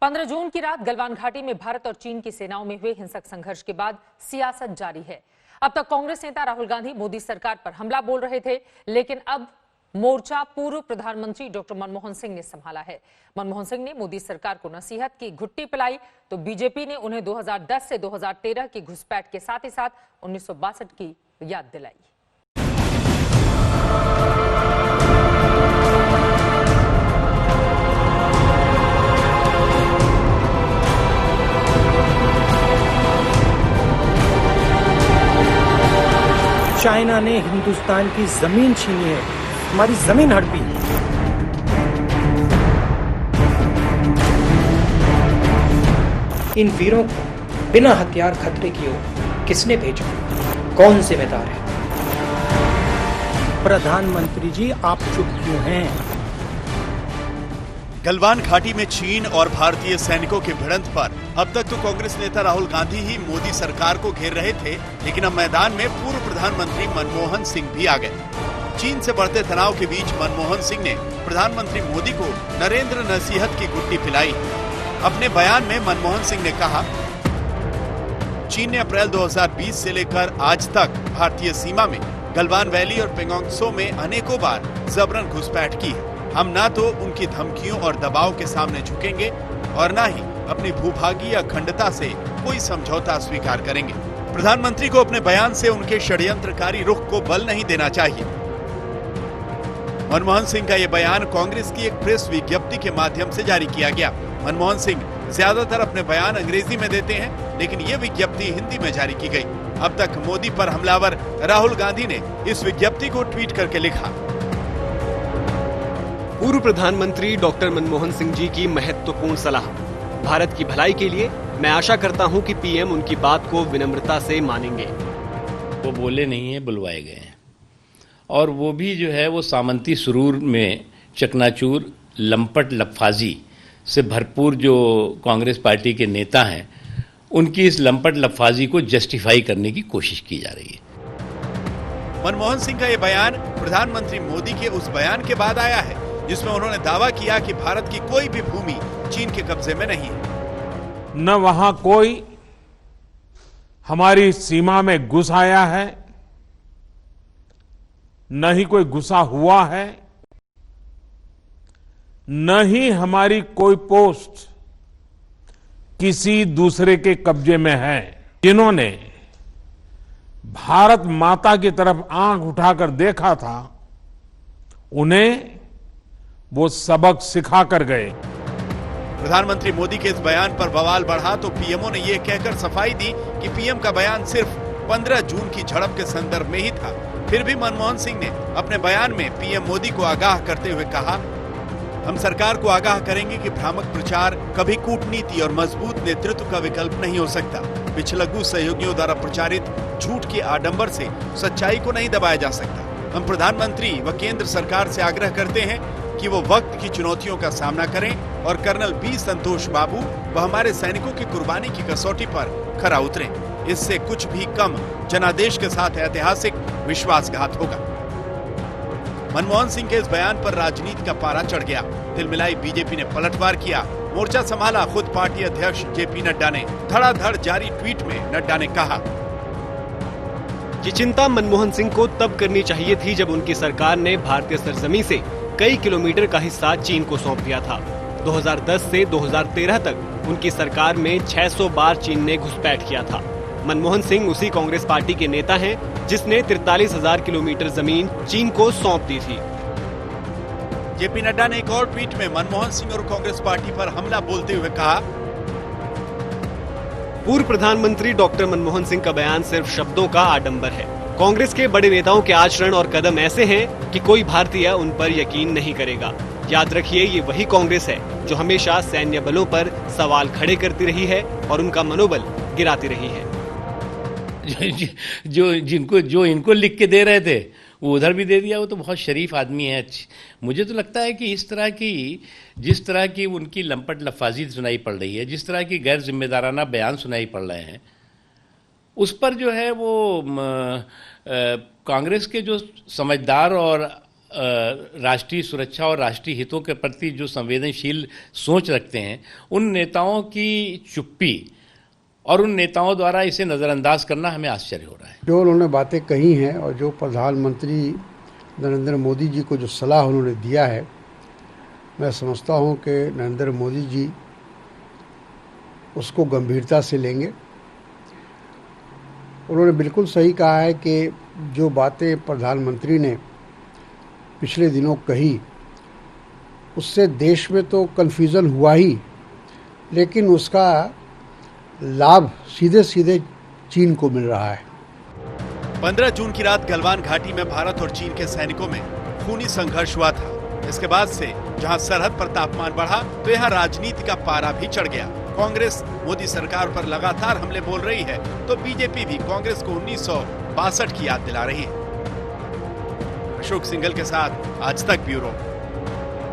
15 जून की रात गलवान घाटी में भारत और चीन की सेनाओं में हुए हिंसक संघर्ष के बाद सियासत जारी है। अब तक कांग्रेस नेता राहुल गांधी मोदी सरकार पर हमला बोल रहे थे, लेकिन अब मोर्चा पूर्व प्रधानमंत्री डॉक्टर मनमोहन सिंह ने संभाला है। मनमोहन सिंह ने मोदी सरकार को नसीहत की घुट्टी पिलाई तो बीजेपी ने उन्हें 2010 से 2013 की घुसपैठ के साथ ही साथ 1962 की याद दिलाई। चाइना ने हिंदुस्तान की जमीन छीनी है, हमारी जमीन हड़पी। इन वीरों को बिना हथियार खतरे की ओर किसने भेजा? कौन जिम्मेदार है? प्रधानमंत्री जी, आप चुप क्यों हैं? गलवान घाटी में चीन और भारतीय सैनिकों की भिड़ंत पर अब तक तो कांग्रेस नेता राहुल गांधी ही मोदी सरकार को घेर रहे थे, लेकिन अब मैदान में पूर्व प्रधानमंत्री मनमोहन सिंह भी आ गए। चीन से बढ़ते तनाव के बीच मनमोहन सिंह ने प्रधानमंत्री मोदी को नरेंद्र नसीहत की गुट्टी पिलाई। अपने बयान में मनमोहन सिंह ने कहा, चीन ने अप्रैल 2020 से लेकर आज तक भारतीय सीमा में गलवान वैली और पेंगोंग त्सो में अनेकों बार जबरन घुसपैठ की है। हम ना तो उनकी धमकियों और दबाव के सामने झुकेंगे और ना ही अपनी भूभागीय अखंडता से कोई समझौता स्वीकार करेंगे। प्रधानमंत्री को अपने बयान से उनके षड्यंत्रकारी रुख को बल नहीं देना चाहिए। मनमोहन सिंह का यह बयान कांग्रेस की एक प्रेस विज्ञप्ति के माध्यम से जारी किया गया। मनमोहन सिंह ज्यादातर अपने बयान अंग्रेजी में देते हैं, लेकिन यह विज्ञप्ति हिंदी में जारी की गई। अब तक मोदी पर हमलावर राहुल गांधी ने इस विज्ञप्ति को ट्वीट करके लिखा, पूर्व प्रधानमंत्री डॉक्टर मनमोहन सिंह जी की महत्वपूर्ण सलाह। भारत की भलाई के लिए मैं आशा करता हूं कि पीएम उनकी बात को विनम्रता से मानेंगे। वो बोले नहीं है, बुलवाए गए हैं, और वो भी जो है वो सामंती सुरूर में चकनाचूर लंपट लफाजी से भरपूर जो कांग्रेस पार्टी के नेता हैं, उनकी इस लंपट लफाजी को जस्टिफाई करने की कोशिश की जा रही है। मनमोहन सिंह का यह बयान प्रधानमंत्री मोदी के उस बयान के बाद आया है जिसमें उन्होंने दावा किया कि भारत की कोई भी भूमि चीन के कब्जे में नहीं है। न वहां कोई हमारी सीमा में घुस आया है, न ही कोई घुसा हुआ है, न ही हमारी कोई पोस्ट किसी दूसरे के कब्जे में है। जिन्होंने भारत माता की तरफ आंख उठाकर देखा था, उन्हें वो सबक सिखा कर गए। प्रधानमंत्री मोदी के इस बयान पर बवाल बढ़ा तो पीएमओ ने यह कहकर सफाई दी कि पीएम का बयान सिर्फ 15 जून की झड़प के संदर्भ में ही था। फिर भी मनमोहन सिंह ने अपने बयान में पीएम मोदी को आगाह करते हुए कहा, हम सरकार को आगाह करेंगे कि भ्रामक प्रचार कभी कूटनीति और मजबूत नेतृत्व का विकल्प नहीं हो सकता। पिछलग्गू सहयोगियों द्वारा प्रचारित झूठ के आडंबर से सच्चाई को नहीं दबाया जा सकता। हम प्रधानमंत्री व केंद्र सरकार से आग्रह करते हैं कि वो वक्त की चुनौतियों का सामना करें और कर्नल बी संतोष बाबू व हमारे सैनिकों की कुर्बानी की कसौटी पर खरा उतरें। इससे कुछ भी कम जनादेश के साथ ऐतिहासिक विश्वासघात होगा। मनमोहन सिंह के इस बयान पर राजनीति का पारा चढ़ गया। तिलमिलाई बीजेपी ने पलटवार किया। मोर्चा संभाला खुद पार्टी अध्यक्ष जेपी नड्डा ने। धड़ाधड़ जारी ट्वीट में नड्डा ने कहा, ये चिंता मनमोहन सिंह को तब करनी चाहिए थी जब उनकी सरकार ने भारतीय सरजमी से कई किलोमीटर का हिस्सा चीन को सौंप दिया था। 2010 से 2013 तक उनकी सरकार में 600 बार चीन ने घुसपैठ किया था। मनमोहन सिंह उसी कांग्रेस पार्टी के नेता हैं जिसने 43,000 किलोमीटर जमीन चीन को सौंप दी थी। जेपी नड्डा ने एक और ट्वीट में मनमोहन सिंह और कांग्रेस पार्टी पर हमला बोलते हुए कहा, पूर्व प्रधानमंत्री डॉक्टर मनमोहन सिंह का बयान सिर्फ शब्दों का आडंबर है। कांग्रेस के बड़े नेताओं के आचरण और कदम ऐसे हैं कि कोई भारतीय उन पर यकीन नहीं करेगा। याद रखिए, ये वही कांग्रेस है जो हमेशा सैन्य बलों पर सवाल खड़े करती रही है और उनका मनोबल गिराती रही है। जो इनको लिख के दे रहे थे वो उधर भी दे दिया। वो तो बहुत शरीफ आदमी है। मुझे तो लगता है कि जिस तरह की उनकी लंपट लफाजी सुनाई पड़ रही है, जिस तरह की गैर जिम्मेदाराना बयान सुनाई पड़ रहे हैं, उस पर जो है वो कांग्रेस के जो समझदार और राष्ट्रीय सुरक्षा और राष्ट्रीय हितों के प्रति जो संवेदनशील सोच रखते हैं, उन नेताओं की चुप्पी और उन नेताओं द्वारा इसे नज़रअंदाज करना हमें आश्चर्य हो रहा है। जो उन्होंने बातें कही हैं और जो प्रधानमंत्री नरेंद्र मोदी जी को जो सलाह उन्होंने दिया है, मैं समझता हूं कि नरेंद्र मोदी जी उसको गंभीरता से लेंगे। उन्होंने बिल्कुल सही कहा है कि जो बातें प्रधानमंत्री ने पिछले दिनों कही, उससे देश में तो कन्फ्यूज़न हुआ ही, लेकिन उसका लाभ सीधे सीधे चीन को मिल रहा है। 15 जून की रात गलवान घाटी में भारत और चीन के सैनिकों में खूनी संघर्ष हुआ था। इसके बाद से जहां सरहद पर तापमान बढ़ा, तो यहां राजनीति का पारा भी चढ़ गया। कांग्रेस मोदी सरकार पर लगातार हमले बोल रही है, तो बीजेपी भी कांग्रेस को 1962 की याद दिला रही है। अशोक सिंघल के साथ आज तक ब्यूरो।